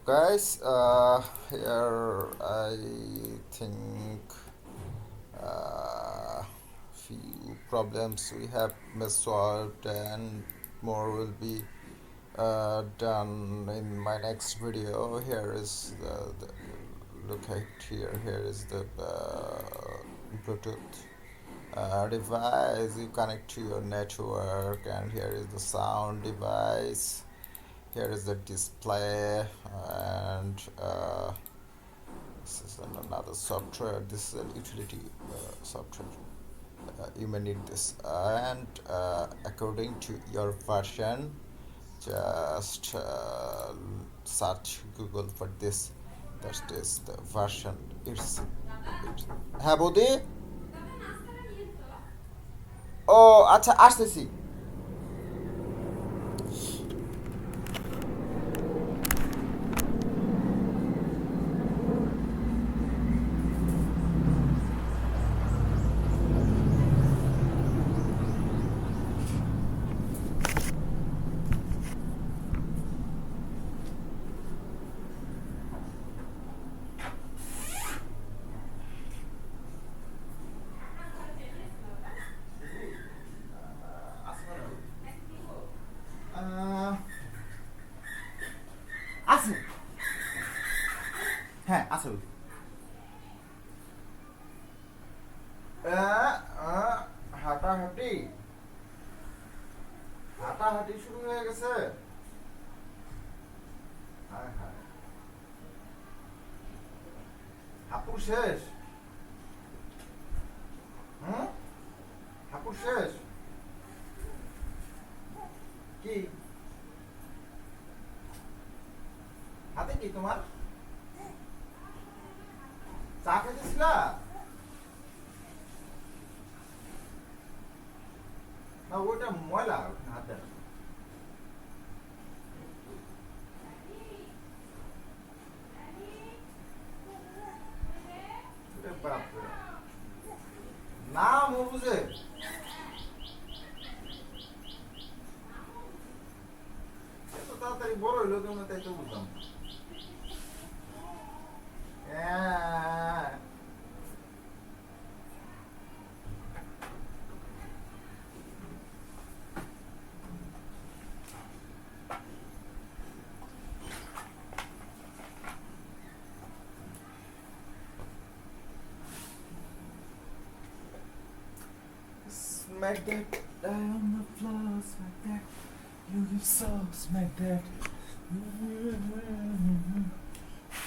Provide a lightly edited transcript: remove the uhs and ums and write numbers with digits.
Guys, here I think few problems we have solved and more will be done in my next video. Here is the look at here. Here is the Bluetooth device you connect to your network, and here is the sound device. Here is the display, and this is another software. This is a utility software. You may need this, and according to your version, just search Google for this. That is the version. It's হ্যাঁ বৌদি ও আচ্ছা আসতেছি আছে হ্যাঁ আছে হাঁটাহাঁটি হাঁটাহাঁটি শুরু হয়ে গেছে হায় হায় হাঁপুর শেষ হুম হাঁপুর শেষ কি হাতে কি তোমার চা খেতেছিলা না ওটা ময়লা হাতে বাপরে না বুঝে এত তাড়াতাড়ি বড় হইলো কেমন তাই তো বুঝলাম Smack that die on the floor, smack that. You so smack that.